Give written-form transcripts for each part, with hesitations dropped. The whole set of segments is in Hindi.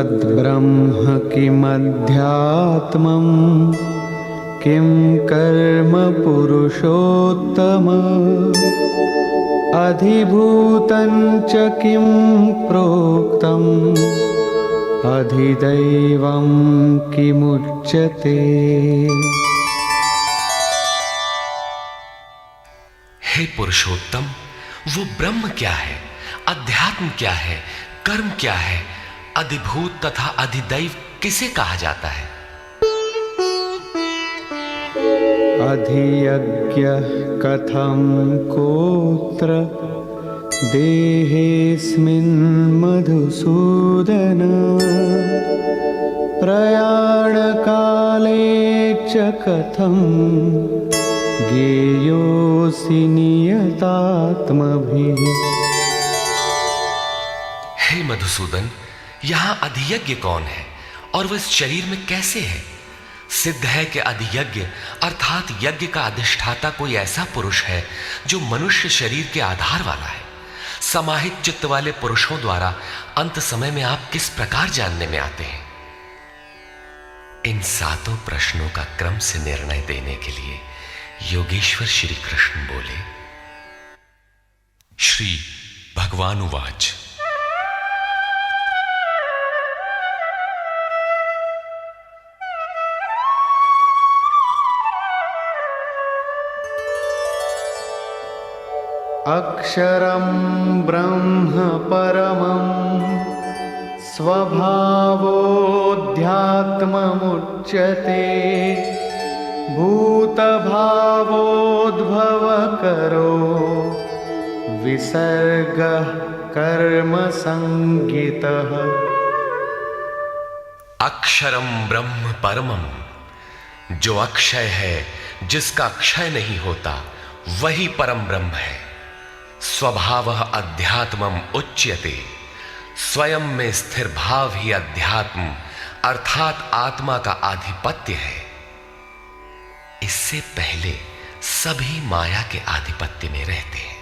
तद्ब्रह्म किमध्यात्मं किं कर्म पुरुषोत्तम अधिभूतं च किं प्रोक्तम् अधिदैवं किमुच्यते। हे पुरुषोत्तम, वो ब्रह्म क्या है, अध्यात्म क्या है, कर्म क्या है, अधिभूत तथा अधिदैव किसे कहा जाता है? अधियज्ञः कथं कोत्र देहेऽस्मिन् मधुसूदन प्रयाणकाले च कथं ज्ञेयोऽसि नियतात्मभिः। हे मधुसूदन, यहां अधियज्ञ कौन है और वह इस शरीर में कैसे है? सिद्ध है कि अधियज्ञ अर्थात यज्ञ का अधिष्ठाता कोई ऐसा पुरुष है जो मनुष्य शरीर के आधार वाला है। समाहित चित्त वाले पुरुषों द्वारा अंत समय में आप किस प्रकार जानने में आते हैं? इन सातों प्रश्नों का क्रम से निर्णय देने के लिए योगेश्वर श्री कृष्ण बोले। श्री भगवान उवाच। अक्षरं ब्रह्म परमं स्वभावोऽध्यात्ममुच्यते भूतभावोद्भवकरो विसर्गः कर्म संज्ञितः। अक्षरम ब्रह्म परमम, जो अक्षय है, जिसका क्षय नहीं होता, वही परम ब्रह्म है। स्वभावः अध्यात्मम उच्यते, स्वयं में स्थिर भाव ही अध्यात्म अर्थात आत्मा का आधिपत्य है। इससे पहले सभी माया के आधिपत्य में रहते हैं,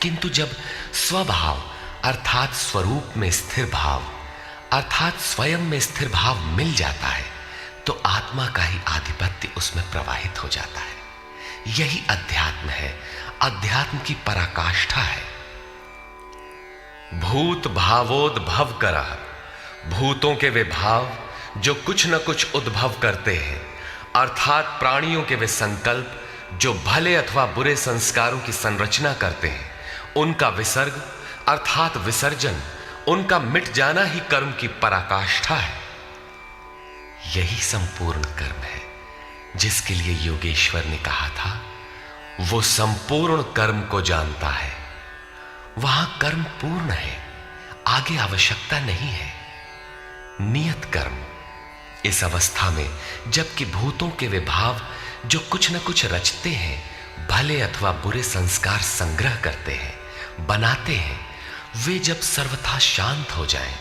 किंतु जब स्वभाव अर्थात स्वरूप में स्थिर भाव अर्थात स्वयं में स्थिर भाव मिल जाता है तो आत्मा का ही आधिपत्य उसमें प्रवाहित हो जाता है। यही अध्यात्म है, अध्यात्म की पराकाष्ठा है। भूत भावोद्भव करः, भूतों के वे भाव जो कुछ न कुछ उद्भव करते हैं, अर्थात प्राणियों के वे संकल्प जो भले अथवा बुरे संस्कारों की संरचना करते हैं, उनका विसर्ग अर्थात विसर्जन, उनका मिट जाना ही कर्म की पराकाष्ठा है। यही संपूर्ण कर्म है जिसके लिए योगेश्वर ने कहा था, वो संपूर्ण कर्म को जानता है। वहां कर्म पूर्ण है, आगे आवश्यकता नहीं है। नियत कर्म, इस अवस्था में जबकि भूतों के वे भाव जो कुछ न कुछ रचते हैं, भले अथवा बुरे संस्कार संग्रह करते हैं, बनाते हैं, वे जब सर्वथा शांत हो जाएं,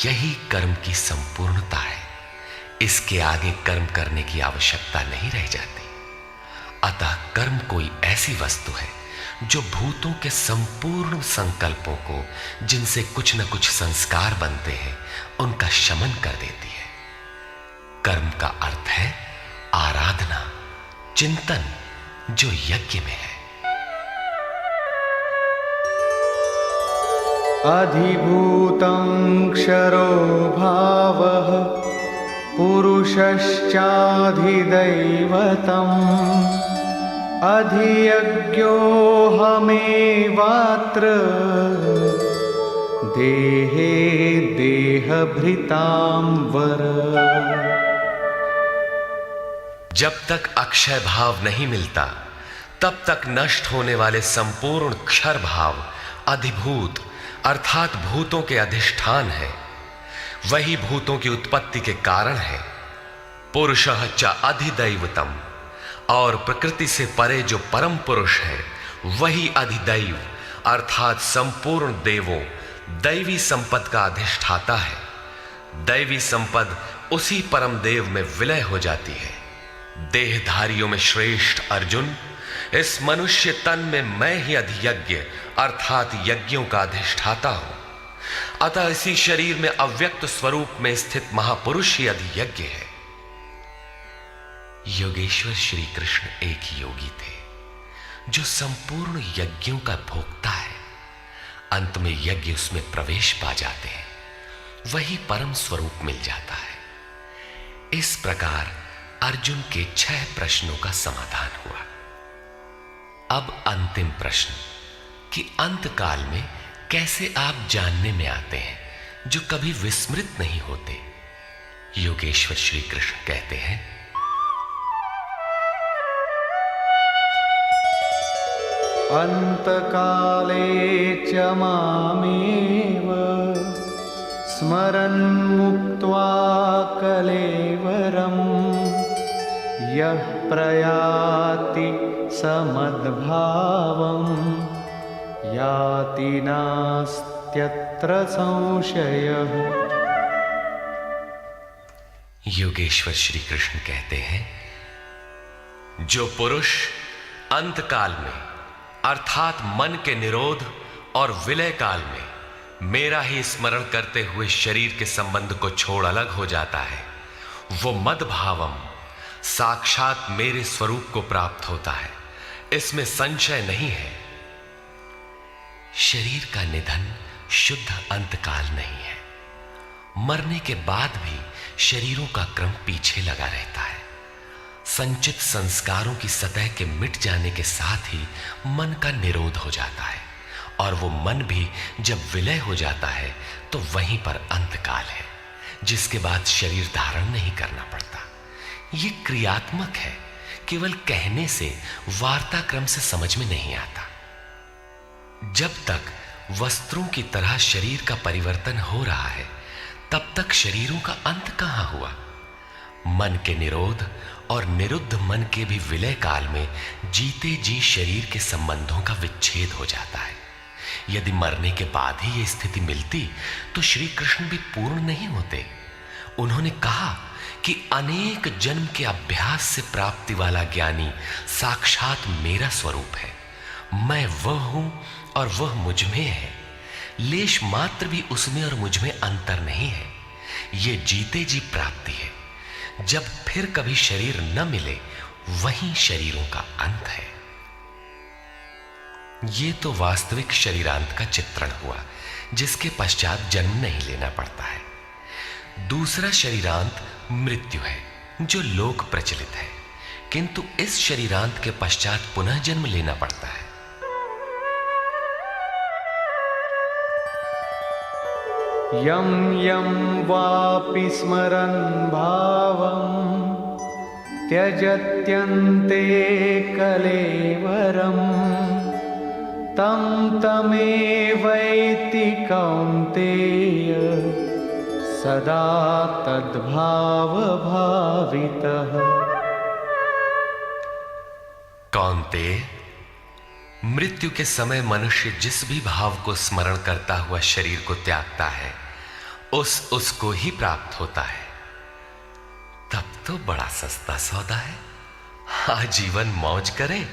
यही कर्म की संपूर्णता है। इसके आगे कर्म करने की आवश्यकता नहीं रह जाती। अतः कर्म कोई ऐसी वस्तु है जो भूतों के संपूर्ण संकल्पों को, जिनसे कुछ न कुछ संस्कार बनते हैं, उनका शमन कर देती है। कर्म का अर्थ है आराधना, चिंतन, जो यज्ञ में है। अधिभूतं क्षरो भावः पुरुषश्चाधिदैवतम् अधियज्ञोऽहमेवात्र देहे देहभृतां वर। जब तक अक्षय भाव नहीं मिलता, तब तक नष्ट होने वाले संपूर्ण क्षर भाव अधिभूत अर्थात भूतों के अधिष्ठान है। वही भूतों की उत्पत्ति के कारण है। पुरुषः च अधिदैवतम, और प्रकृति से परे जो परम पुरुष है, वही अधिदैव अर्थात संपूर्ण देवों, दैवी संपद का अधिष्ठाता है। दैवी संपद उसी परम देव में विलय हो जाती है। देहधारियों में श्रेष्ठ अर्जुन, इस मनुष्य तन में मैं ही अधियज्ञ अर्थात यज्ञों का अधिष्ठाता हूं। अतः इसी शरीर में अव्यक्त स्वरूप में स्थित महापुरुष ही अधियज्ञ है। योगेश्वर श्री कृष्ण एक योगी थे जो संपूर्ण यज्ञों का भोक्ता है। अंत में यज्ञ उसमें प्रवेश पा जाते हैं, वही परम स्वरूप मिल जाता है। इस प्रकार अर्जुन के 6 प्रश्नों का समाधान हुआ। अब अंतिम प्रश्न कि अंत काल में कैसे आप जानने में आते हैं जो कभी विस्मृत नहीं होते। योगेश्वर श्री कृष्ण कहते हैं, अंतकाले च मामेव स्मरन् मुक्त्वा कलेवरम् यः प्रयाति समद्भावम् याति नास्त्यत्र संशयः। योगेश्वर श्री कृष्ण कहते हैं, जो पुरुष अंतकाल में अर्थात मन के निरोध और विलय काल में मेरा ही स्मरण करते हुए शरीर के संबंध को छोड़ अलग हो जाता है, वो मद्भावम साक्षात मेरे स्वरूप को प्राप्त होता है, इसमें संशय नहीं है। शरीर का निधन शुद्ध अंतकाल नहीं है। मरने के बाद भी शरीरों का क्रम पीछे लगा रहता है। संचित संस्कारों की सतह के मिट जाने के साथ ही मन का निरोध हो जाता है, और वो मन भी जब विलय हो जाता है तो वहीं पर अंतकाल है, जिसके बाद शरीर धारण नहीं करना पड़ता। ये क्रियात्मक है, केवल कहने से वार्ता क्रम से समझ में नहीं आता। जब तक वस्त्रों की तरह शरीर का परिवर्तन हो रहा है, तब तक शरीरों का अंत कहां हुआ। मन के निरोध और निरुद्ध मन के भी विलय काल में जीते जी शरीर के संबंधों का विच्छेद हो जाता है। यदि मरने के बाद ही यह स्थिति मिलती तो श्री कृष्ण भी पूर्ण नहीं होते। उन्होंने कहा कि अनेक जन्म के अभ्यास से प्राप्ति वाला ज्ञानी साक्षात मेरा स्वरूप है। मैं वह हूं और वह मुझ में है। लेश मात्र भी उसमें और मुझ में अंतर नहीं है। यह जीते जी प्राप्ति है। जब फिर कभी शरीर न मिले, वहीं शरीरों का अंत है। यह तो वास्तविक शरीरांत का चित्रण हुआ, जिसके पश्चात जन्म नहीं लेना पड़ता है। दूसरा शरीरांत मृत्यु है, जो लोक प्रचलित है, किंतु इस शरीरांत के पश्चात पुनः जन्म लेना पड़ता है। यं यं वापि स्मरन् भावं त्यजत्यन्ते कलेवरं तं तमेवैति कौन्तेय सदा तद्भाव भावितः। कौन्तेय, मृत्यु के समय मनुष्य जिस भी भाव को स्मरण करता हुआ शरीर को त्यागता है, उसको ही प्राप्त होता है। तब तो बड़ा सस्ता सौदा है। आजीवन मौज करें,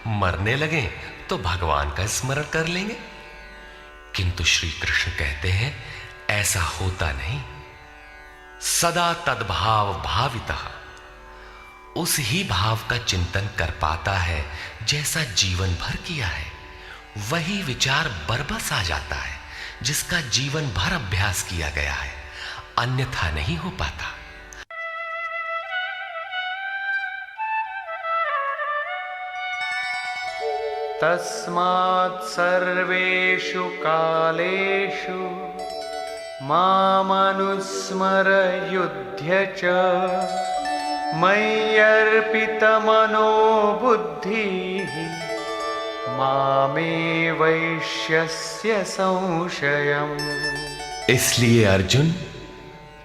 मरने लगे तो भगवान का स्मरण कर लेंगे। किंतु श्री कृष्ण कहते हैं, ऐसा होता नहीं। सदा तद्भाव भावितः, उस ही भाव का चिंतन कर पाता है जैसा जीवन भर किया है। वही विचार बरबस आ जाता है जिसका जीवन भर अभ्यास किया गया है, अन्यथा नहीं हो पाता। तस्मात् सर्वेषु कालेषु मामनुस्मर युध्य च मय्यर्पितमनो बुद्धिः मामे वैश्यस्य संशयम्। इसलिए अर्जुन,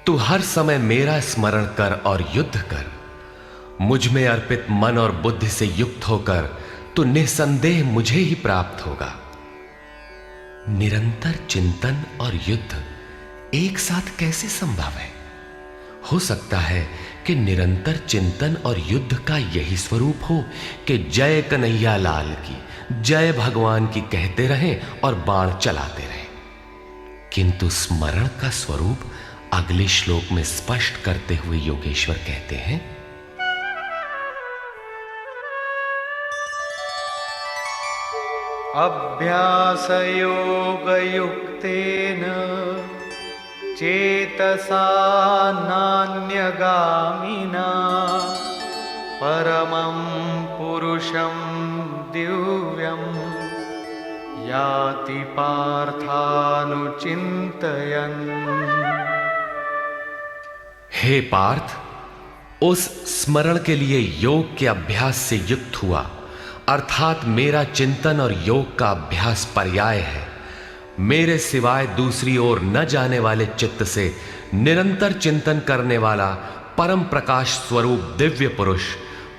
तू हर समय मेरा स्मरण कर और युद्ध कर। मुझ में अर्पित मन और बुद्धि से युक्त होकर तू निसंदेह मुझे ही प्राप्त होगा। निरंतर चिंतन और युद्ध एक साथ कैसे संभव है? हो सकता है कि निरंतर चिंतन और युद्ध का यही स्वरूप हो कि जय कन्हैया लाल की, जय भगवान की कहते रहें और बाण चलाते रहें। किंतु स्मरण का स्वरूप अगले श्लोक में स्पष्ट करते हुए योगेश्वर कहते हैं, अभ्यास योगयुक्तेन चेतसा नान्यगामिना परमं पुरुषं दिव्यं याति पार्थानुचिन्तयन्। हे पार्थ, उस स्मरण के लिए योग के अभ्यास से युक्त हुआ, अर्थात मेरा चिंतन और योग का अभ्यास पर्याय है। मेरे सिवाय दूसरी ओर न जाने वाले चित्त से निरंतर चिंतन करने वाला परम प्रकाश स्वरूप दिव्य पुरुष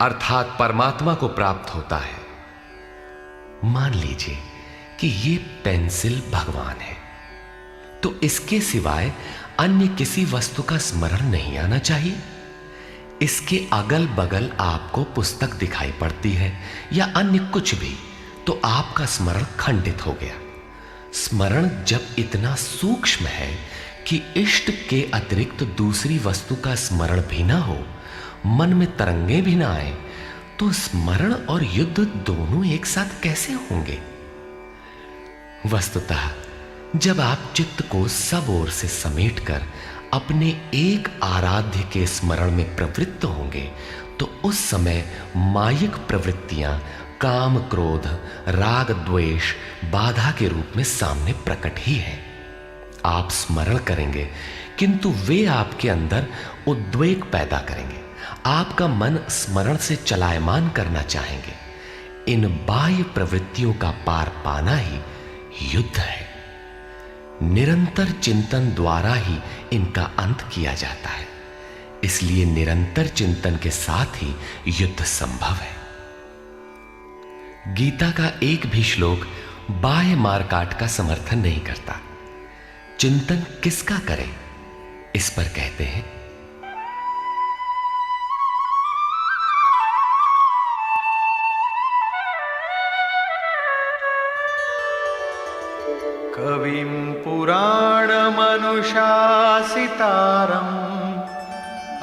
अर्थात परमात्मा को प्राप्त होता है। मान लीजिए कि ये पेंसिल भगवान है, तो इसके सिवाय अन्य किसी वस्तु का स्मरण नहीं आना चाहिए। इसके अगल बगल आपको पुस्तक दिखाई पड़ती है या अन्य कुछ भी, तो आपका स्मरण खंडित हो गया। स्मरण जब इतना सूक्ष्म है कि इष्ट के अतिरिक्त दूसरी वस्तु का स्मरण भी ना हो, मन में तरंगे भी ना आए, तो स्मरण और युद्ध दोनों एक साथ कैसे होंगे? वस्तुतः जब आप चित्त को सब ओर से समेटकर अपने एक आराध्य के स्मरण में प्रवृत्त होंगे, तो उस समय मायिक प्रवृत्तियां काम क्रोध राग द्वेष बाधा के रूप में सामने प्रकट ही है। आप स्मरण करेंगे किंतु वे आपके अंदर उद्वेग पैदा करेंगे। आपका मन स्मरण से चलायमान करना चाहेंगे। इन बाह्य प्रवृत्तियों का पार पाना ही युद्ध है। निरंतर चिंतन द्वारा ही इनका अंत किया जाता है। इसलिए निरंतर चिंतन के साथ ही युद्ध संभव है। गीता का एक भी श्लोक बाह्य मारकाट का समर्थन नहीं करता। चिंतन किसका करें, इस पर कहते हैं, कविं पुराणमनुशासितारम्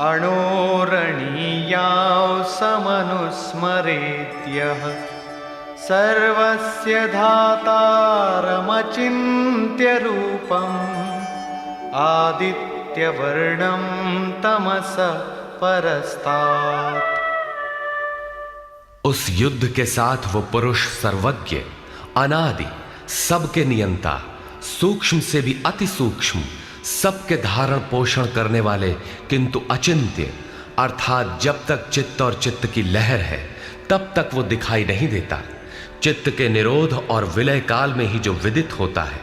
अणोरणीयां समनुस्मरेत्यः सर्वस्य धातारमचिन्त्य रूपम् आदित्यवर्णं तमसः परस्तात्। उस युद्ध के साथ वो पुरुष सर्वज्ञ, अनादि, सबके नियंता, सूक्ष्म से भी अति सूक्ष्म, सबके धारण पोषण करने वाले किंतु अचिंत्य, अर्थात जब तक चित्त और चित्त की लहर है तब तक वो दिखाई नहीं देता। चित्त के निरोध और विलय काल में ही जो विदित होता है,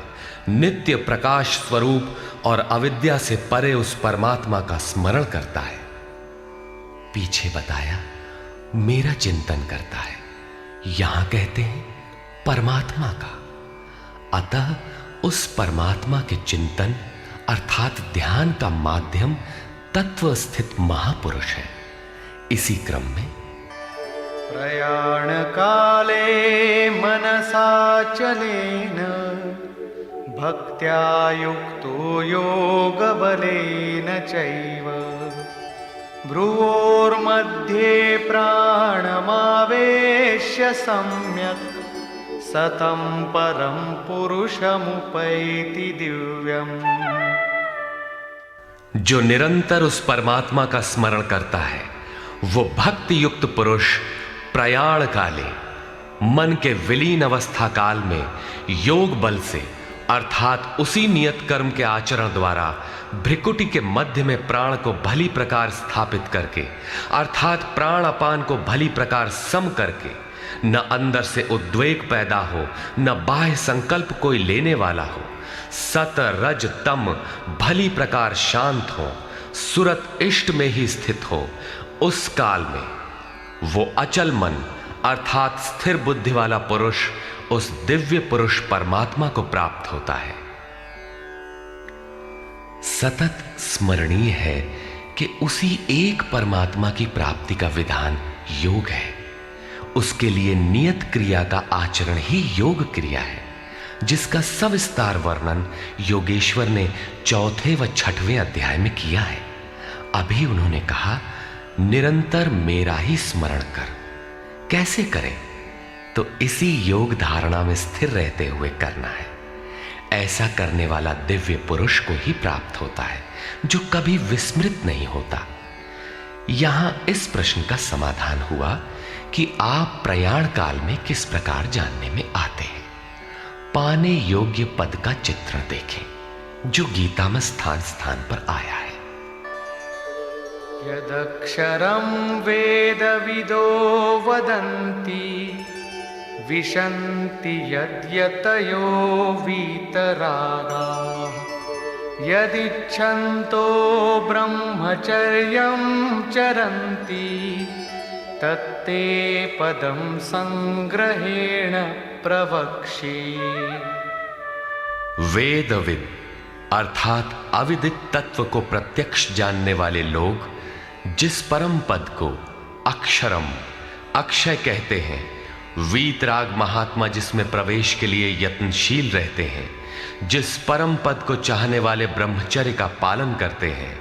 नित्य प्रकाश स्वरूप और अविद्या से परे उस परमात्मा का स्मरण करता है। पीछे बताया मेरा चिंतन करता है, यहां कहते हैं परमात्मा का। अतः उस परमात्मा के चिंतन अर्थात ध्यान का माध्यम तत्व स्थित महापुरुष है। इसी क्रम में प्रयाण काले मनसाचलेन भक्त्या युक्तो योगबलेन चैव भ्रुवोर्मध्ये प्राणमावेश्य सम्यक् सतं परं पुरुषमुपैति दिव्यम्। जो निरंतर उस परमात्मा का स्मरण करता है, वो भक्ति युक्त पुरुष प्रयाण काले, मन के विलीन अवस्था काल में योग बल से अर्थात उसी नियत कर्म के आचरण द्वारा भ्रिकुटी के मध्य में प्राण को भली प्रकार स्थापित करके अर्थात प्राण अपान को भली प्रकार सम करके न अंदर से उद्वेग पैदा हो, न बाह्य संकल्प कोई लेने वाला हो, सत रज तम भली प्रकार शांत हो, सुरत इष्ट में ही स्थित हो, उस काल में वो अचल मन अर्थात स्थिर बुद्धि वाला पुरुष उस दिव्य पुरुष परमात्मा को प्राप्त होता है। सतत स्मरणीय है कि उसी एक परमात्मा की प्राप्ति का विधान योग है। उसके लिए नियत क्रिया का आचरण ही योग क्रिया है। जिसका सविस्तार वर्णन योगेश्वर ने 4 व 6वें अध्याय में किया है। अभी उन्होंने कहा, निरंतर मेरा ही स्मरण कर। कैसे करें? तो इसी योग धारणा में स्थिर रहते हुए करना है। ऐसा करने वाला दिव्य पुरुष को ही प्राप्त होता है, जो कभी विस्मृत नहीं होता। यहां इस प्रश्न का समाधान हुआ कि आप प्रयाण काल में किस प्रकार जानने में आते हैं। पाने योग्य पद का चित्रण देखें, जो गीता में स्थान स्थान पर आया है। यदक्षरं वेदविदो वदन्ति विशन्ति यद्यतयो वीतरागाः यदिच्छन्तो ब्रह्मचर्यं चरन्ति तत्ते पदं संग्रहेण प्रवक्ष्ये। वेदविद अर्थात अविदित तत्व को प्रत्यक्ष जानने वाले लोग जिस परम पद को अक्षरम अक्षय कहते हैं, वीतराग महात्मा जिसमें प्रवेश के लिए यत्नशील रहते हैं, जिस परम पद को चाहने वाले ब्रह्मचर्य का पालन करते हैं।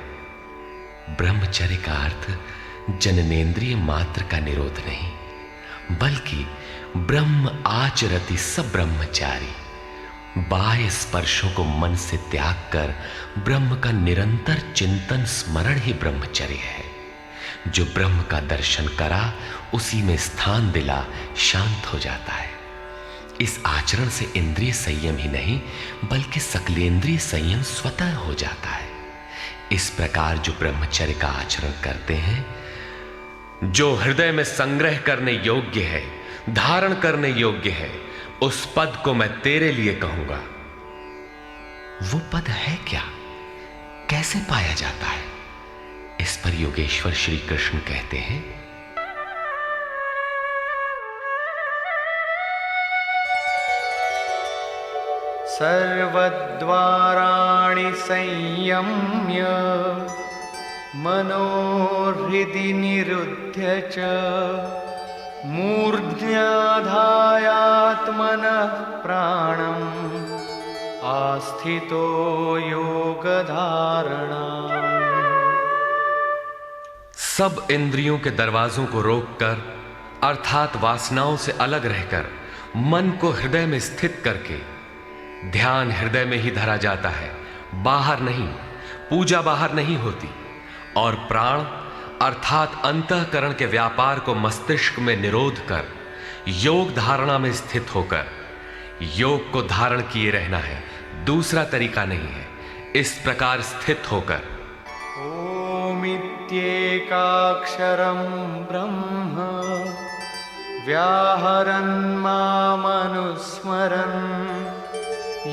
ब्रह्मचर्य का अर्थ जननेन्द्रिय मात्र का निरोध नहीं, बल्कि ब्रह्म आचरति सब ब्रह्मचारी, बाह्य स्पर्शों को मन से त्याग कर ब्रह्म का निरंतर चिंतन स्मरण ही ब्रह्मचर्य है। जो ब्रह्म का दर्शन करा उसी में स्थान दिला शांत हो जाता है। इस आचरण से इंद्रिय संयम ही नहीं बल्कि सकलेंद्रिय संयम स्वतः हो जाता है। इस प्रकार जो ब्रह्मचर्य का आचरण करते हैं, जो हृदय में संग्रह करने योग्य है, धारण करने योग्य है, उस पद को मैं तेरे लिए कहूंगा। वो पद है क्या? कैसे पाया जाता है? इस पर योगेश्वर श्री कृष्ण कहते हैं, सर्वद्वाराणि संयम्य मनोहृदि निरुध्य च मूर्ध्याधायात्मनः प्राणम् आस्थितो योगधारणा। सब इंद्रियों के दरवाजों को रोककर अर्थात वासनाओं से अलग रहकर मन को हृदय में स्थित करके ध्यान हृदय में ही धरा जाता है, बाहर नहीं। पूजा बाहर नहीं होती। और प्राण अर्थात अंतःकरण के व्यापार को मस्तिष्क में निरोध कर योग धारणा में स्थित होकर योग को धारण किए रहना है, दूसरा तरीका नहीं है। इस प्रकार स्थित होकर ओमित्येकाक्षरं ब्रह्म व्याहरन् मामनुस्मरन्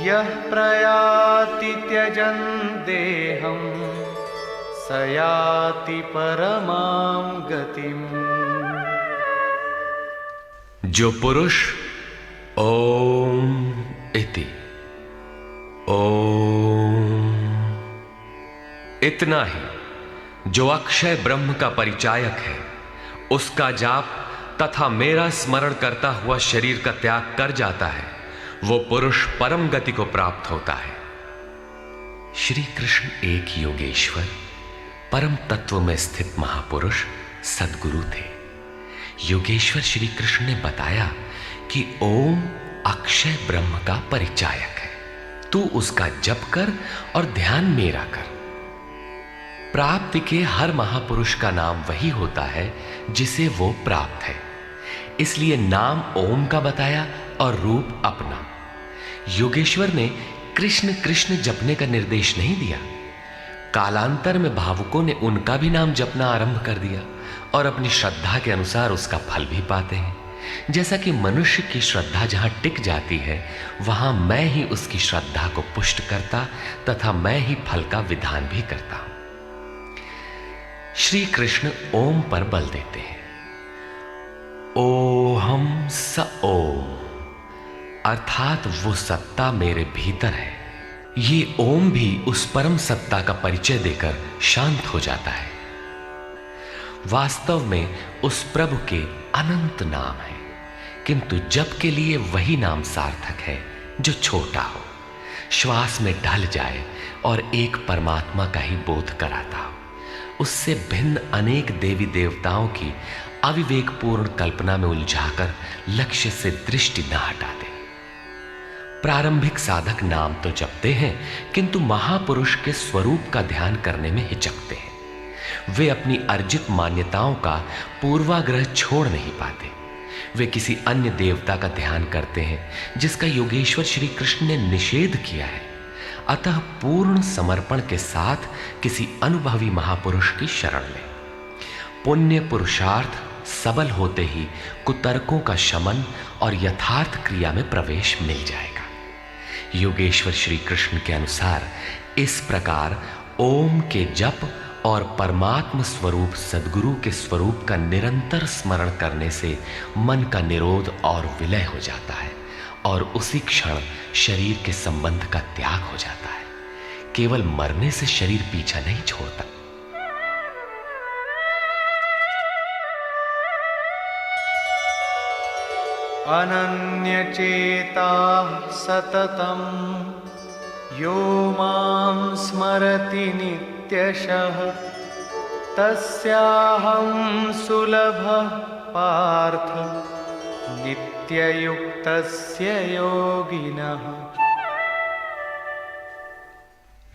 यः प्रयाति त्यजन् देहं स याति परमां गतिम्। जो पुरुष ओम इति ओम इतना ही जो अक्षय ब्रह्म का परिचायक है, उसका जाप तथा मेरा स्मरण करता हुआ शरीर का त्याग कर जाता है, वो पुरुष परम गति को प्राप्त होता है। श्री कृष्ण एक योगेश्वर परम तत्व में स्थित महापुरुष सद्गुरु थे। योगेश्वर श्री कृष्ण ने बताया कि ओम अक्षय ब्रह्म का परिचायक है, तू उसका जप कर और ध्यान मेरा कर। प्राप्ति के हर महापुरुष का नाम वही होता है जिसे वो प्राप्त है, इसलिए नाम ओम का बताया और रूप अपना। योगेश्वर ने कृष्ण कृष्ण जपने का निर्देश नहीं दिया। कालांतर में भावुकों ने उनका भी नाम जपना आरंभ कर दिया और अपनी श्रद्धा के अनुसार उसका फल भी पाते हैं। जैसा कि मनुष्य की श्रद्धा जहां टिक जाती है, वहां मैं ही उसकी श्रद्धा को पुष्ट करता तथा मैं ही फल का विधान भी करता हूं। श्री कृष्ण ओम पर बल देते हैं। ओहम स ओम अर्थात वो सत्ता मेरे भीतर है। ये ओम भी उस परम सत्ता का परिचय देकर शांत हो जाता है। वास्तव में उस प्रभु के अनंत नाम है, किंतु जप के लिए वही नाम सार्थक है जो छोटा हो, श्वास में ढल जाए और एक परमात्मा का ही बोध कराता हो। उससे भिन्न अनेक देवी देवताओं की अविवेकपूर्ण कल्पना में उलझाकर लक्ष्य से दृष्टि न हटा दे। प्रारंभिक साधक नाम तो जपते हैं, किंतु महापुरुष के स्वरूप का ध्यान करने में हिचकते हैं। वे अपनी अर्जित मान्यताओं का पूर्वाग्रह छोड़ नहीं पाते। वे किसी अन्य देवता का ध्यान करते हैं जिसका योगेश्वर श्री कृष्ण ने निषेध किया है। अतः पूर्ण समर्पण के साथ किसी अनुभवी महापुरुष की शरण लें। पुण्य पुरुषार्थ सबल होते ही कुतर्कों का शमन और यथार्थ क्रिया में प्रवेश मिल जाएगा। योगेश्वर श्री कृष्ण के अनुसार इस प्रकार ओम के जप और परमात्म स्वरूप सद्गुरु के स्वरूप का निरंतर स्मरण करने से मन का निरोध और विलय हो जाता है और उसी क्षण शरीर के संबंध का त्याग हो जाता है। केवल मरने से शरीर पीछा नहीं छोड़ता। अनन्यचेता सततं यो मां स्मरति नित्यशः तस्याहं सुलभः पार्थ नित्ययुक्तस्य योगिनः।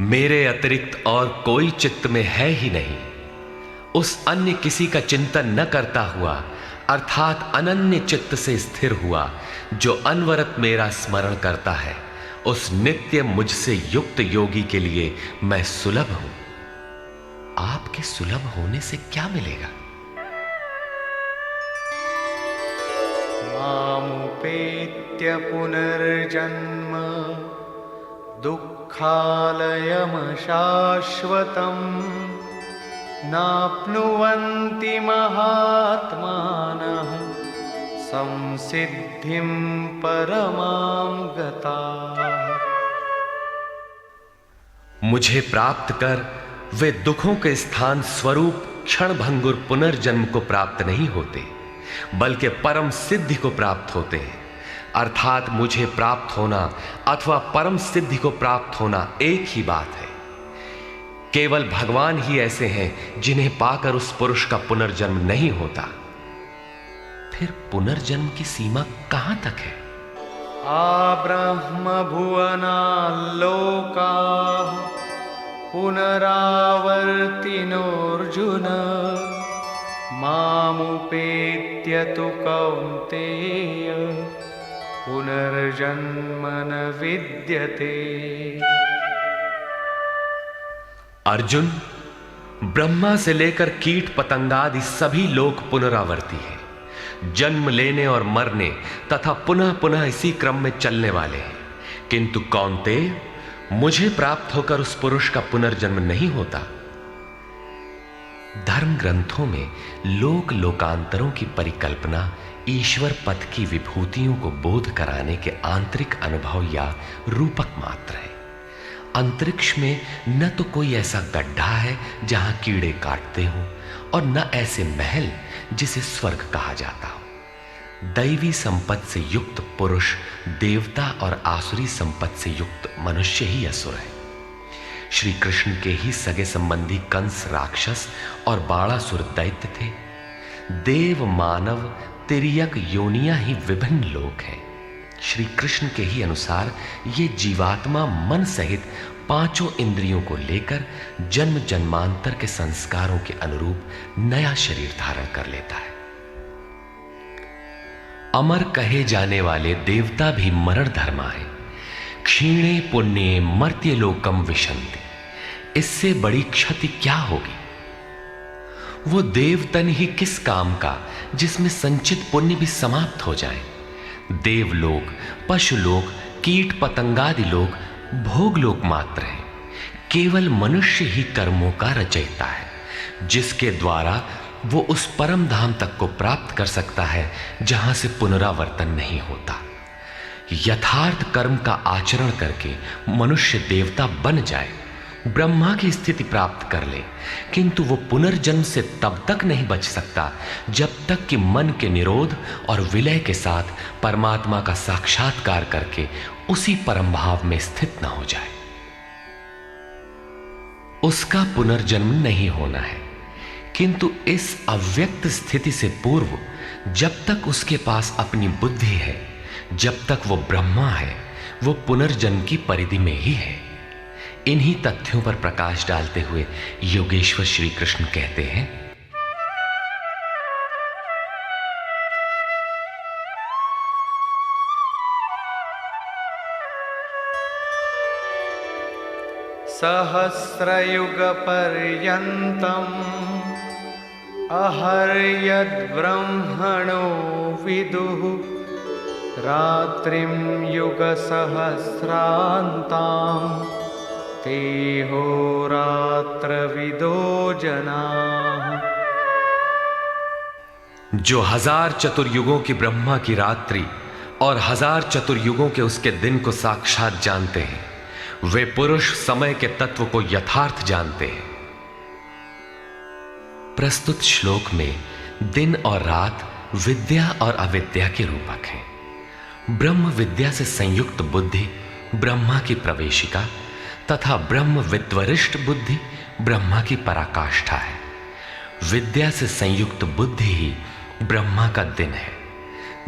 मेरे अतिरिक्त और कोई चित्त में है ही नहीं। उस अन्य किसी का चिंतन न करता हुआ अर्थात अनन्य चित्त से स्थिर हुआ जो अनवरत मेरा स्मरण करता है, उस नित्य मुझसे युक्त योगी के लिए मैं सुलभ हूं। आपके सुलभ होने से क्या मिलेगा? मामुपेत्य पुनर्जन्म दुःखालयमशाश्वतम् नाप्नुवन्ति महात्मानः संसिद्धिं परमां गताः। मुझे प्राप्त कर वे दुखों के स्थान स्वरूप क्षणभंगुर पुनर्जन्म को प्राप्त नहीं होते, बल्कि परम सिद्धि को प्राप्त होते हैं। अर्थात मुझे प्राप्त होना अथवा परम सिद्धि को प्राप्त होना एक ही बात है। केवल भगवान ही ऐसे हैं जिन्हें पाकर उस पुरुष का पुनर्जन्म नहीं होता। फिर पुनर्जन्म की सीमा कहां तक है? आब्रह्म भुवनाल्लोकाः पुनरावर्तिनोऽर्जुन मामुपेत्य तु कौन्तेय पुनर्जन्म न विद्यते। अर्जुन, ब्रह्मा से लेकर कीट पतंगादि सभी लोग पुनरावर्ती हैं, जन्म लेने और मरने तथा पुनः पुनः इसी क्रम में चलने वाले हैं। किंतु कौन्तेय, मुझे प्राप्त होकर उस पुरुष का पुनर्जन्म नहीं होता। धर्म ग्रंथों में लोक लोकांतरों की परिकल्पना ईश्वर पद की विभूतियों को बोध कराने के आंतरिक अनुभव या रूपक मात्र है। अंतरिक्ष में न तो कोई ऐसा गड्ढा है जहां कीड़े काटते हों और न ऐसे महल जिसे स्वर्ग कहा जाता हो। दैवी संपत्ति से युक्त पुरुष देवता और आसुरी संपत्ति से युक्त मनुष्य ही असुर है। श्री कृष्ण के ही सगे संबंधी कंस राक्षस और बाणासुर दैत्य थे। देव मानव तिर्यक योनियां ही विभिन्न लोक हैं। श्री कृष्ण के ही अनुसार ये जीवात्मा मन सहित पांचों इंद्रियों को लेकर जन्म जन्मांतर के संस्कारों के अनुरूप नया शरीर धारण कर लेता है। अमर कहे जाने वाले देवता भी मरण धर्मा है। क्षीणे पुण्ये मर्त्य लोकम विशन्ति। इससे बड़ी क्षति क्या होगी? वो देवतन ही किस काम का जिसमें संचित पुण्य भी समाप्त हो जाए। देवलोक, पशुलोक, कीट पतंगादि लोक भोगलोक मात्र है। केवल मनुष्य ही कर्मों का रचयिता है, जिसके द्वारा वो उस परम धाम तक को प्राप्त कर सकता है जहां से पुनरावर्तन नहीं होता। यथार्थ कर्म का आचरण करके मनुष्य देवता बन जाए, ब्रह्मा की स्थिति प्राप्त कर ले, किंतु वो पुनर्जन्म से तब तक नहीं बच सकता जब तक कि मन के निरोध और विलय के साथ परमात्मा का साक्षात्कार करके उसी परम भाव में स्थित न हो जाए। उसका पुनर्जन्म नहीं होना है, किंतु इस अव्यक्त स्थिति से पूर्व जब तक उसके पास अपनी बुद्धि है, जब तक वो ब्रह्मा है, वो पुनर्जन्म की परिधि में ही है। इन्हीं तथ्यों पर प्रकाश डालते हुए योगेश्वर श्री कृष्ण कहते हैं, सहस्रयुग पर्यन्तम् अहर्यद्ब्रह्मणो विदुः रात्रिं युगसहस्रान्तां तेहोरात्रविदो जनाः। जो 1000 चतुर्युगों की ब्रह्मा की रात्रि और 1000 चतुर्युगों के उसके दिन को साक्षात जानते हैं, वे पुरुष समय के तत्व को यथार्थ जानते हैं। प्रस्तुत श्लोक में दिन और रात विद्या और अविद्या के रूपक हैं। ब्रह्म विद्या से संयुक्त बुद्धि ब्रह्मा की प्रवेशिका तथा ब्रह्म विद्वरिष्ठ बुद्धि ब्रह्मा की पराकाष्ठा है। विद्या से संयुक्त बुद्धि ही ब्रह्मा का दिन है।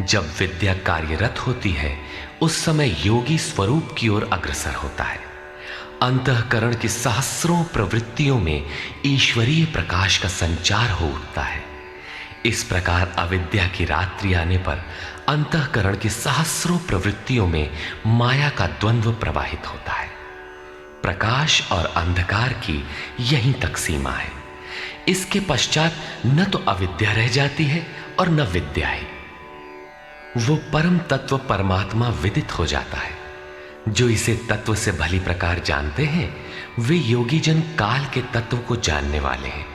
जब विद्या कार्यरत होती है, उस समय योगी स्वरूप की ओर अग्रसर होता है। अंतःकरण की सहस्रों प्रवृत्तियों में ईश्वरीय प्रकाश का संचार हो उठता है। इस प्रकार अविद्या की रात्रि आने पर अंतःकरण की सहस्रों प्रवृत्तियों में माया का द्वंद्व प्रवाहित होता है। प्रकाश और अंधकार की यहीं तक सीमा है। इसके पश्चात न तो अविद्या रह जाती है और न विद्या ही। वो परम तत्व परमात्मा विदित हो जाता है। जो इसे तत्व से भली प्रकार जानते हैं, वे योगी जन काल के तत्व को जानने वाले हैं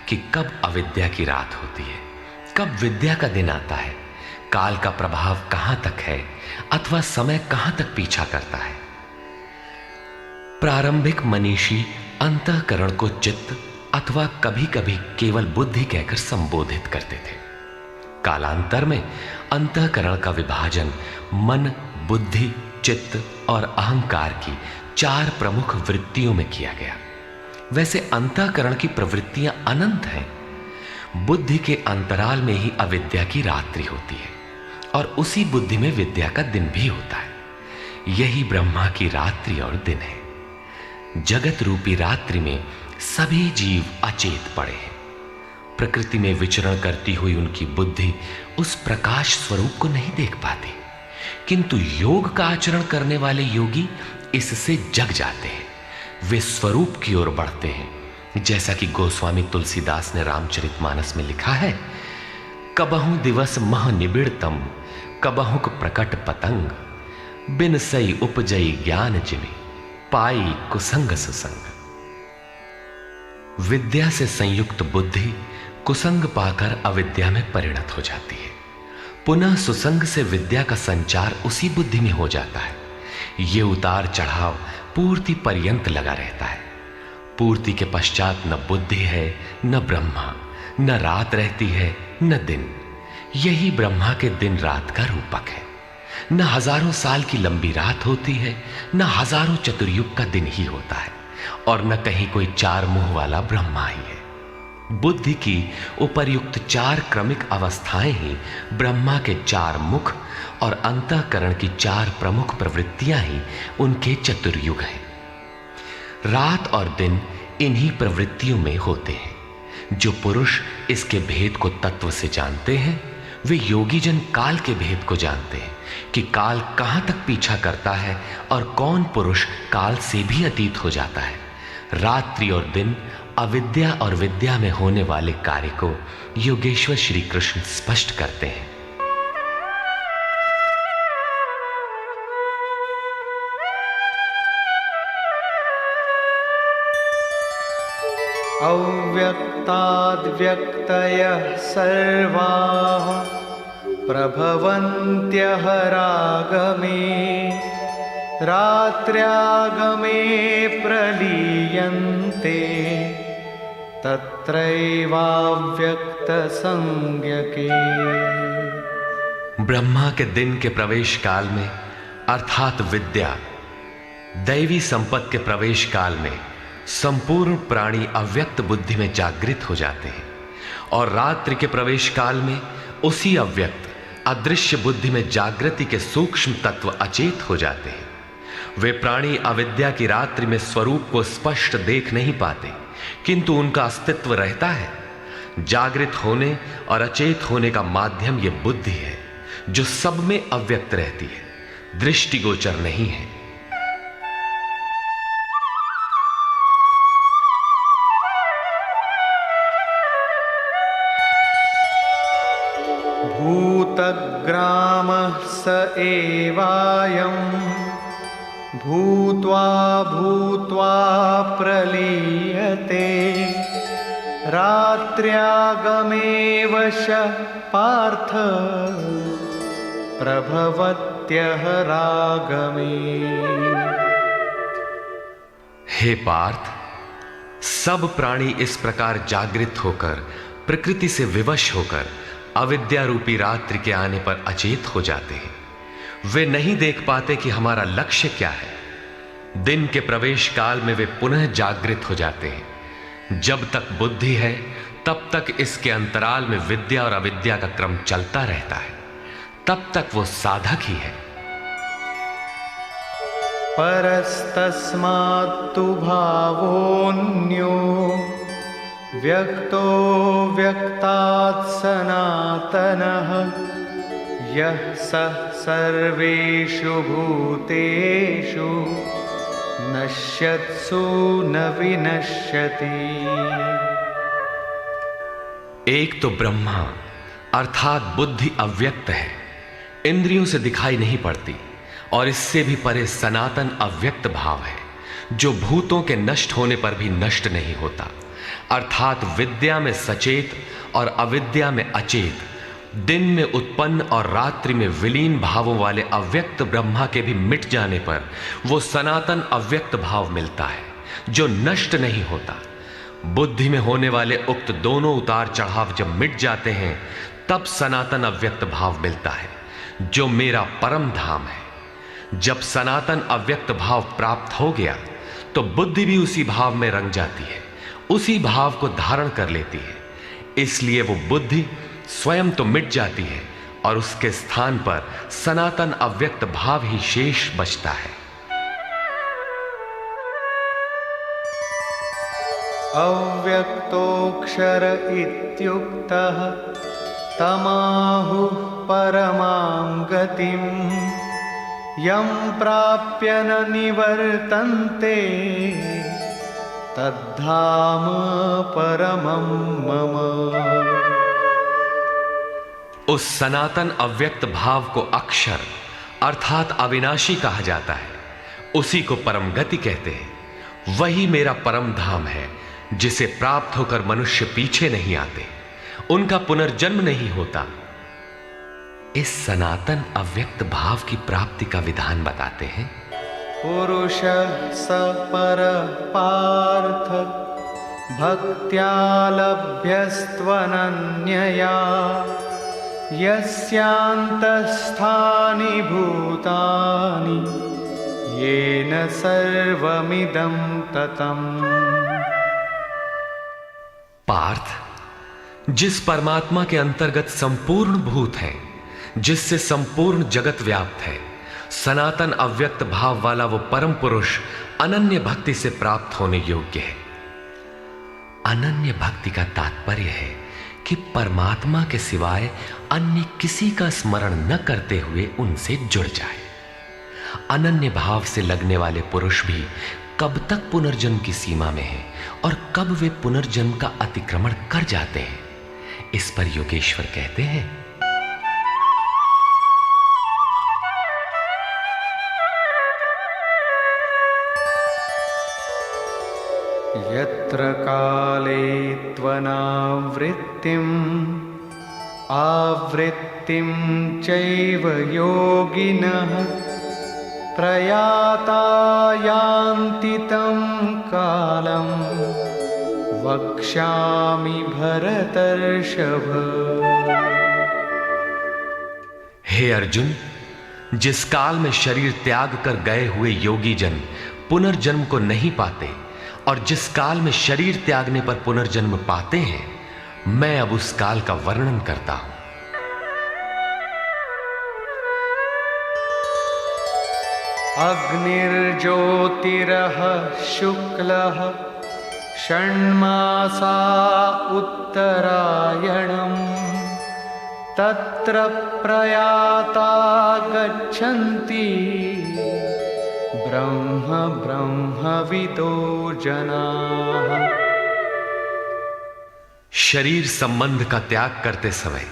कि कब अविद्या की रात होती है, कब विद्या का दिन आता है, काल का प्रभाव कहां तक है अथवा समय कहां तक पीछा करता है। प्रारंभिक मनीषी अंतःकरण को चित्त अथवा कभी कभी केवल बुद्धि कहकर संबोधित करते थे। कालांतर में अंतःकरण का विभाजन मन, बुद्धि, चित्त और अहंकार की 4 प्रमुख वृत्तियों में किया गया। वैसे अंतःकरण की प्रवृत्तियां अनंत हैं। बुद्धि के अंतराल में ही अविद्या की रात्रि होती है और उसी बुद्धि में विद्या का दिन भी होता है। यही ब्रह्मा की रात्रि और दिन है। जगत रूपी रात्रि में सभी जीव अचेत पड़े हैं। प्रकृति में विचरण करती हुई उनकी बुद्धि उस प्रकाश स्वरूप को नहीं देख पाती, किंतु योग का आचरण करने वाले योगी इससे जग जाते हैं। वे स्वरूप की ओर बढ़ते हैं। जैसा कि गोस्वामी तुलसीदास ने रामचरितमानस में लिखा है, कबहु दिवस मह निबिड़तम कबहुक प्रकट पतंग बिन सई उपजई ज्ञान जिमि पाई कुसंग सुसंग। विद्या से संयुक्त बुद्धि कुसंग पाकर अविद्या में परिणत हो जाती है। पुनः सुसंग से विद्या का संचार उसी बुद्धि में हो जाता है। ये उतार चढ़ाव पूर्ति पर्यंत लगा रहता है। पूर्ति के पश्चात न बुद्धि है न ब्रह्मा, न रात रहती है न दिन। यही ब्रह्मा के दिन रात का रूपक है। न हजारों साल की लंबी रात होती है, न हजारों चतुर्युग का दिन ही होता है, और न कहीं कोई 4 मुंह वाला ब्रह्मा ही है। बुद्धि की उपर्युक्त 4 क्रमिक अवस्थाएं ही ब्रह्मा के 4 मुख और अंतःकरण की 4 प्रमुख प्रवृत्तियां ही उनके चतुर्युग हैं। रात और दिन इन्हीं प्रवृत्तियों में होते हैं। जो पुरुष इसके भेद को तत्व से जानते हैं, वे योगी जन काल के भेद को जानते हैं कि काल कहां तक पीछा करता है और कौन पुरुष काल से भी अतीत हो जाता है। रात्रि और दिन, अविद्या और विद्या में होने वाले कार्य को योगेश्वर श्री कृष्ण स्पष्ट करते हैं। अव्यक्ताद्व्यक्तयः सर्वाः प्रभवन्त्यः रागमे रात्र्यागमे प्रलीयन्ते तत्रैवाव्यक्तसंज्ञके। ब्रह्मा के दिन के प्रवेश काल में अर्थात विद्या, दैवी संपत्ति के प्रवेश काल में संपूर्ण प्राणी अव्यक्त बुद्धि में जागृत हो जाते हैं और रात्रि के प्रवेश काल में उसी अव्यक्त अदृश्य बुद्धि में जागृति के सूक्ष्म तत्व अचेत हो जाते हैं। वे प्राणी अविद्या की रात्रि में स्वरूप को स्पष्ट देख नहीं पाते, किंतु उनका अस्तित्व रहता है। जागृत होने और अचेत होने का माध्यम यह बुद्धि है, जो सब में अव्यक्त रहती है, दृष्टिगोचर नहीं है। भूतग्रामः स एवायं भूत्वा भूत्वा प्रलीयते रात्र्यागमे वशः पार्थ प्रभवत्यः रागमे। हे पार्थ, सब प्राणी इस प्रकार जागृत होकर, प्रकृति से विवश होकर अविद्या रूपी रात्रि के आने पर अचेत हो जाते हैं। वे नहीं देख पाते कि हमारा लक्ष्य क्या है। दिन के प्रवेश काल में वे पुनः जागृत हो जाते हैं। जब तक बुद्धि है तब तक इसके अंतराल में विद्या और अविद्या का क्रम चलता रहता है, तब तक वो साधक ही है। परस्तस्मात्तु भावोऽन्यो व्यक्तो व्यक्तात् सनातनः यः सः सर्वेषु भूतेषु नश्यत्सु न विनश्यति। एक तो ब्रह्मा अर्थात बुद्धि अव्यक्त है, इंद्रियों से दिखाई नहीं पड़ती, और इससे भी परे सनातन अव्यक्त भाव है, जो भूतों के नष्ट होने पर भी नष्ट नहीं होता। अर्थात विद्या में सचेत और अविद्या में अचेत, दिन में उत्पन्न और रात्रि में विलीन भावों वाले अव्यक्त ब्रह्मा के भी मिट जाने पर वो सनातन अव्यक्त भाव मिलता है, जो नष्ट नहीं होता। बुद्धि में होने वाले उक्त दोनों उतार चढ़ाव जब मिट जाते हैं, तब सनातन अव्यक्त भाव मिलता है, जो मेरा परम धाम है। जब सनातन अव्यक्त भाव प्राप्त हो गया तो बुद्धि भी उसी भाव में रंग जाती है, उसी भाव को धारण कर लेती है। इसलिए वो बुद्धि स्वयं तो मिट जाती है और उसके स्थान पर सनातन अव्यक्त भाव ही शेष बचता है। अव्यक्तोऽक्षर इत्युक्तः तमाहुः परमां गतिम् यं प्राप्य न निवर्तन्ते तद्धाम परमं मम। उस सनातन अव्यक्त भाव को अक्षर अर्थात अविनाशी कहा जाता है, उसी को परम गति कहते हैं। वही मेरा परम धाम है, जिसे प्राप्त होकर मनुष्य पीछे नहीं आते, उनका पुनर्जन्म नहीं होता। इस सनातन अव्यक्त भाव की प्राप्ति का विधान बताते हैं। पुरुषः स परः पार्थ भक्त्या लभ्यस्त्वनन्यया यस्यान्तस्थानि भूतानि येन सर्वमिदं ततम्। पार्थ, जिस परमात्मा के अंतर्गत संपूर्ण भूत हैं, जिससे संपूर्ण जगत व्याप्त है, सनातन अव्यक्त भाव वाला वो परम पुरुष अनन्य भक्ति से प्राप्त होने योग्य है। अनन्य भक्ति का तात्पर्य है कि परमात्मा के सिवाय अन्य किसी का स्मरण न करते हुए उनसे जुड़ जाए। अनन्य भाव से लगने वाले पुरुष भी कब तक पुनर्जन्म की सीमा में हैं और कब वे पुनर्जन्म का अतिक्रमण कर जाते हैं, इस पर योगेश्वर कहते हैं। यत्र काले त्वनावृत्तिम् आवृत्तिं चैव योगिनः प्रयाता यान्ति तं कालं वक्ष्यामि भरतर्षभ। हे अर्जुन, जिस काल में शरीर त्याग कर गए हुए योगी जन पुनर्जन्म को नहीं पाते और जिस काल में शरीर त्यागने पर पुनर्जन्म पाते हैं, मैं अब उस काल का वर्णन करता हूं। अग्निर्ज्योतिरः शुक्लः षण्मासा उत्तरायणम् तत्र प्रयाता गच्छन्ति ब्रह्मविदो जनाः। शरीर संबंध का त्याग करते समय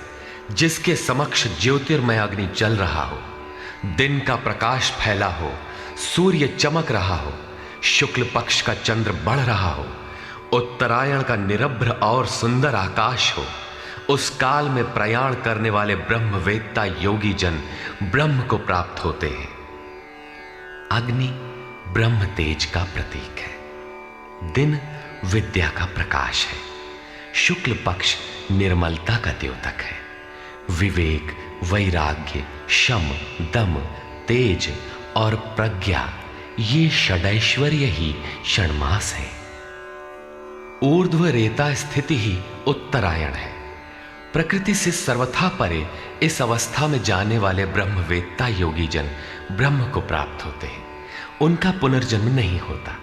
जिसके समक्ष ज्योतिर्मय अग्नि जल रहा हो, दिन का प्रकाश फैला हो, सूर्य चमक रहा हो, शुक्ल पक्ष का चंद्र बढ़ रहा हो, उत्तरायण का निरभ्र और सुंदर आकाश हो, उस काल में प्रयाण करने वाले ब्रह्मवेत्ता योगी जन ब्रह्म को प्राप्त होते हैं। अग्नि ब्रह्म तेज का प्रतीक है, दिन विद्या का प्रकाश है, शुक्ल पक्ष निर्मलता का द्योतक है, विवेक, वैराग्य, शम, दम, तेज और प्रज्ञा ये षडैश्वर्य ही षण्मास है। ऊर्ध्व रेता स्थिति ही उत्तरायण है। प्रकृति से सर्वथा परे इस अवस्था में जाने वाले ब्रह्मवेत्ता योगी जन ब्रह्म को प्राप्त होते हैं। उनका पुनर्जन्म नहीं होता,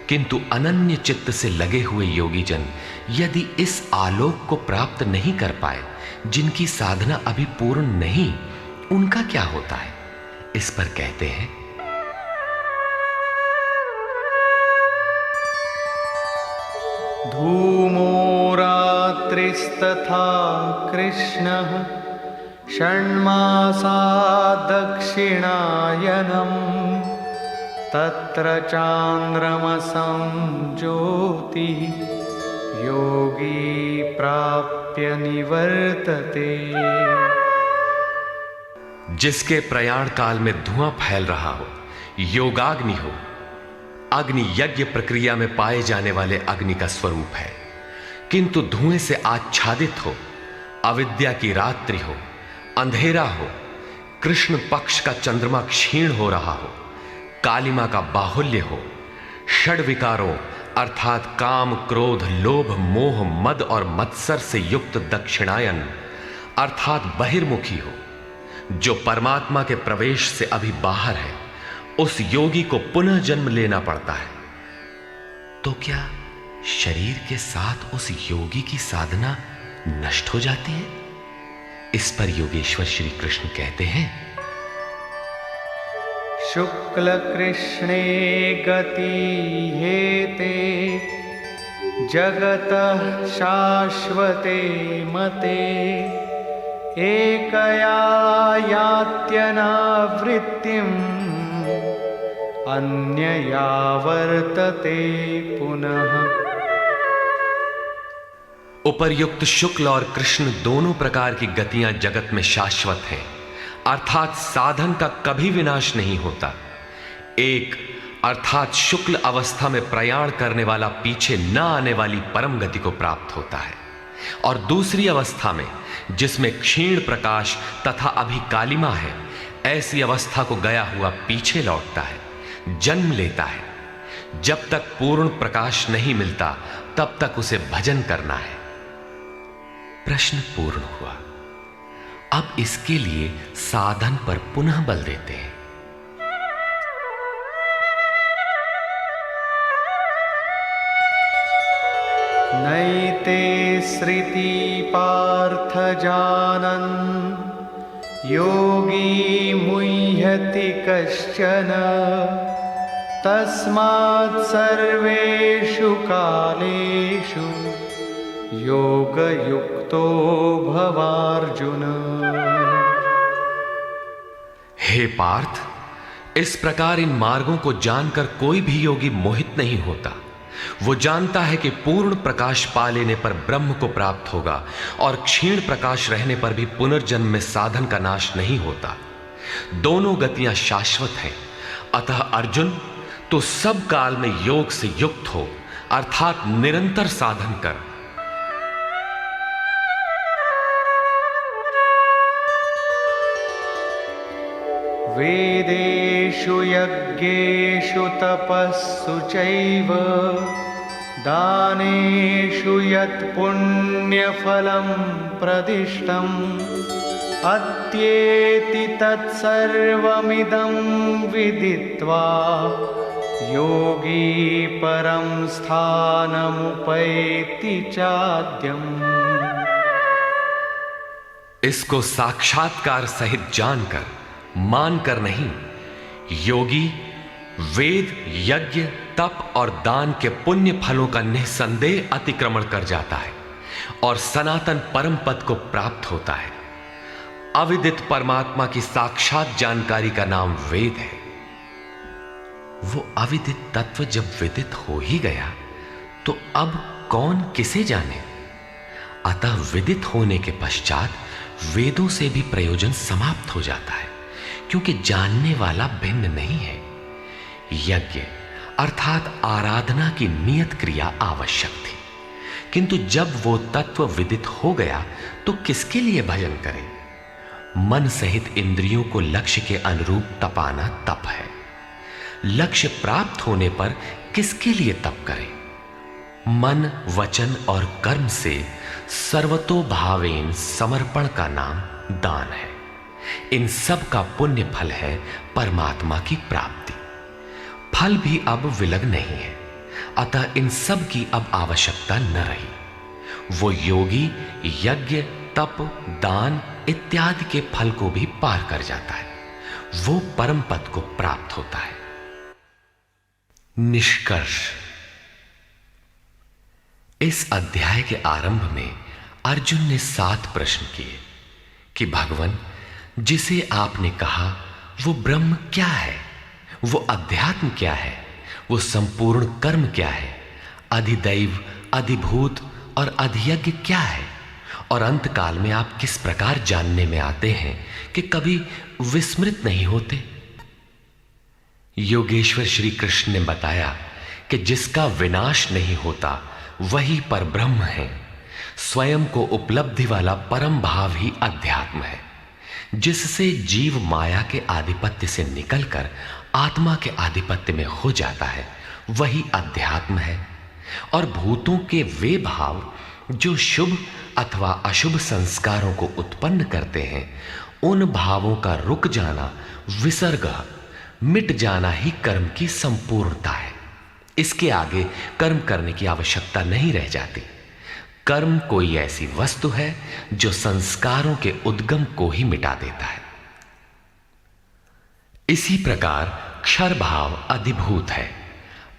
किंतु अनन्य चित्त से लगे हुए योगी जन यदि इस आलोक को प्राप्त नहीं कर पाए, जिनकी साधना अभी पूर्ण नहीं, उनका क्या होता है? इस पर कहते हैं, धूमो रात्रिस्तथा कृष्णः षण्मासा दक्षिणायनम् तत्र चान्द्रमसं ज्योतिः योगी प्राप्य निवर्तते। जिसके प्रयाण काल में धुआं फैल रहा हो, योगाग्नि हो। अग्नि यज्ञ प्रक्रिया में पाए जाने वाले अग्नि का स्वरूप है, किंतु धुएं से आच्छादित हो, अविद्या की रात्रि हो, अंधेरा हो, कृष्ण पक्ष का चंद्रमा क्षीण हो रहा हो, कालिमा का बाहुल्य हो, षड विकारों अर्थात काम, क्रोध, लोभ, मोह, मद और मत्सर से युक्त दक्षिणायन अर्थात बहिर्मुखी हो, जो परमात्मा के प्रवेश से अभी बाहर है, उस योगी को पुनः जन्म लेना पड़ता है। तो क्या शरीर के साथ उस योगी की साधना नष्ट हो जाती है? इस पर योगेश्वर श्री कृष्ण कहते हैं, शुक्ल कृष्णे गति हेते जगतः शाश्वते मते एकया यात्यनावृत्तिम् अन्यया वर्तते पुनः। उपर्युक्त शुक्ल और कृष्ण दोनों प्रकार की गतियां जगत में शाश्वत हैं, अर्थात साधन का कभी विनाश नहीं होता। एक अर्थात शुक्ल अवस्था में प्रयाण करने वाला पीछे न आने वाली परम गति को प्राप्त होता है, और दूसरी अवस्था में जिसमें क्षीण प्रकाश तथा अभी कालिमा है, ऐसी अवस्था को गया हुआ पीछे लौटता है, जन्म लेता है। जब तक पूर्ण प्रकाश नहीं मिलता तब तक उसे भजन करना है। प्रश्न पूर्ण हुआ। अब इसके लिए साधन पर पुनः बल देते हैं। नैते श्रुति पार्थ जानन् योगी मुह्यति कश्चन तस्मात् सर्वेषु कालेषु योगयुक्तो भवार्जुन। हे पार्थ, इस प्रकार इन मार्गों को जानकर कोई भी योगी मोहित नहीं होता। वो जानता है कि पूर्ण प्रकाश पा लेने पर ब्रह्म को प्राप्त होगा और क्षीण प्रकाश रहने पर भी पुनर्जन्म में साधन का नाश नहीं होता। दोनों गतियां शाश्वत हैं। अतः अर्जुन, तो सब काल में योग से युक्त हो, अर्थात निरंतर साधन कर। वेदांतो वेदेषु यज्ञेषु तपस्सु चैव दानेषु यत् पुण्यफलं प्रदिष्टम् अत्येति तत्सर्वमिदं विदित्वा योगी परं स्थानमुपैति चाद्यम्। इसको साक्षात्कार सहित जानकर, मानकर नहीं, योगी वेद, यज्ञ, तप और दान के पुण्य फलों का निस्संदेह अतिक्रमण कर जाता है और सनातन परम पद को प्राप्त होता है। अविदित परमात्मा की साक्षात जानकारी का नाम वेद है। वो अविदित तत्व जब विदित हो ही गया तो अब कौन किसे जाने। अतः विदित होने के पश्चात वेदों से भी प्रयोजन समाप्त हो जाता है, क्योंकि जानने वाला भिन्न नहीं है। यज्ञ अर्थात आराधना की नियत क्रिया आवश्यक थी, किंतु जब वो तत्व विदित हो गया तो किसके लिए भजन करें। मन सहित इंद्रियों को लक्ष्य के अनुरूप तपाना तप है। लक्ष्य प्राप्त होने पर किसके लिए तप करें। मन, वचन और कर्म से सर्वतोभावेन समर्पण का नाम दान है। इन सब का पुण्य फल है परमात्मा की प्राप्ति। फल भी अब विलग नहीं है, अतः इन सब की अब आवश्यकता न रही। वो योगी यज्ञ, तप, दान इत्यादि के फल को भी पार कर जाता है। वो परम पद को प्राप्त होता है। निष्कर्ष। इस अध्याय के आरंभ में अर्जुन ने 7 प्रश्न किए कि भगवान, जिसे आपने कहा वो ब्रह्म क्या है, वो अध्यात्म क्या है, वो संपूर्ण कर्म क्या है, अधिदैव, अधिभूत और अधियज्ञ क्या है, और अंत काल में आप किस प्रकार जानने में आते हैं कि कभी विस्मृत नहीं होते। योगेश्वर श्री कृष्ण ने बताया कि जिसका विनाश नहीं होता वही परब्रह्म है। स्वयं को उपलब्धि वाला परम भाव ही अध्यात्म है, जिससे जीव माया के आधिपत्य से निकलकर आत्मा के आधिपत्य में हो जाता है, वही अध्यात्म है। और भूतों के वे भाव जो शुभ अथवा अशुभ संस्कारों को उत्पन्न करते हैं, उन भावों का रुक जाना, विसर्ग, मिट जाना ही कर्म की संपूर्णता है। इसके आगे कर्म करने की आवश्यकता नहीं रह जाती। कर्म कोई ऐसी वस्तु है जो संस्कारों के उद्गम को ही मिटा देता है। इसी प्रकार क्षर भाव अधिभूत है,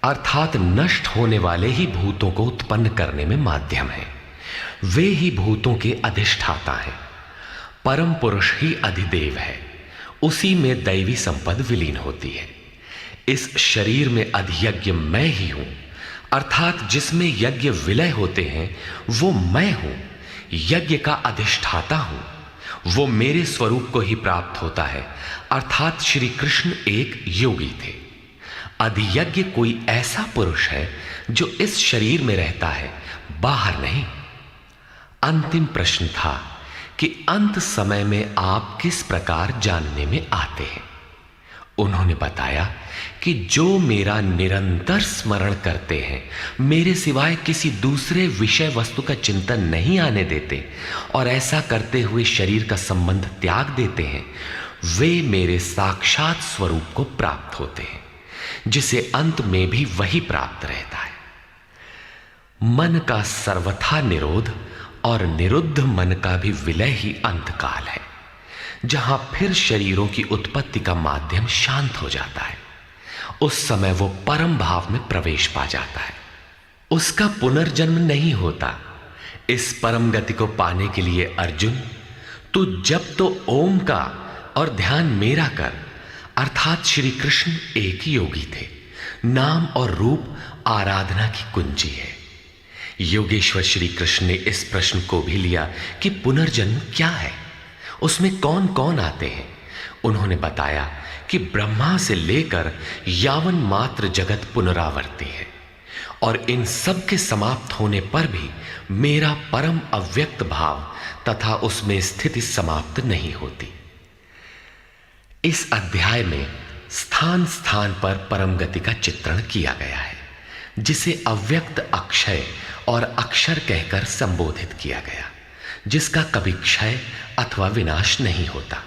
अर्थात नष्ट होने वाले ही भूतों को उत्पन्न करने में माध्यम है। वे ही भूतों के अधिष्ठाता हैं। परम पुरुष ही अधिदेव है, उसी में दैवी संपद विलीन होती है। इस शरीर में अधियज्ञ मैं ही हूं, अर्थात जिसमें यज्ञ विलय होते हैं वो मैं हूं, यज्ञ का अधिष्ठाता हूं। वो मेरे स्वरूप को ही प्राप्त होता है, अर्थात श्री कृष्ण एक योगी थे। अधियज्ञ कोई ऐसा पुरुष है जो इस शरीर में रहता है, बाहर नहीं। अंतिम प्रश्न था कि अंत समय में आप किस प्रकार जानने में आते हैं। उन्होंने बताया कि जो मेरा निरंतर स्मरण करते हैं, मेरे सिवाय किसी दूसरे विषय वस्तु का चिंतन नहीं आने देते और ऐसा करते हुए शरीर का संबंध त्याग देते हैं, वे मेरे साक्षात स्वरूप को प्राप्त होते हैं, जिसे अंत में भी वही प्राप्त रहता है। मन का सर्वथा निरोध और निरुद्ध मन का भी विलय ही अंतकाल है, जहां फिर शरीरों की उत्पत्ति का माध्यम शांत हो जाता है। उस समय वो परम भाव में प्रवेश पा जाता है, उसका पुनर्जन्म नहीं होता। इस परम गति को पाने के लिए अर्जुन, तू जब तो ओम का और ध्यान मेरा कर, अर्थात श्री कृष्ण एक ही योगी थे। नाम और रूप आराधना की कुंजी है। योगेश्वर श्री कृष्ण ने इस प्रश्न को भी लिया कि पुनर्जन्म क्या है, उसमें कौन कौन आते हैं। उन्होंने बताया कि ब्रह्मा से लेकर यावन मात्र जगत पुनरावर्ती है और इन सब के समाप्त होने पर भी मेरा परम अव्यक्त भाव तथा उसमें स्थिति समाप्त नहीं होती। इस अध्याय में स्थान स्थान पर परम गति का चित्रण किया गया है, जिसे अव्यक्त अक्षय और अक्षर कहकर संबोधित किया गया, जिसका कभी क्षय अथवा विनाश नहीं होता।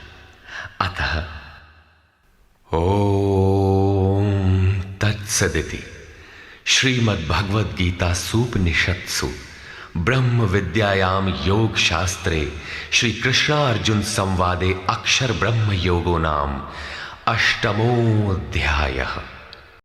अतः ओम तत्सदिति श्रीमद्भगवद गीता सूपनिषत्सु ब्रह्म विद्यायाम योग शास्त्रे श्री कृष्णार्जुन संवादे अक्षर ब्रह्म योगो नाम अष्टमोऽध्यायः।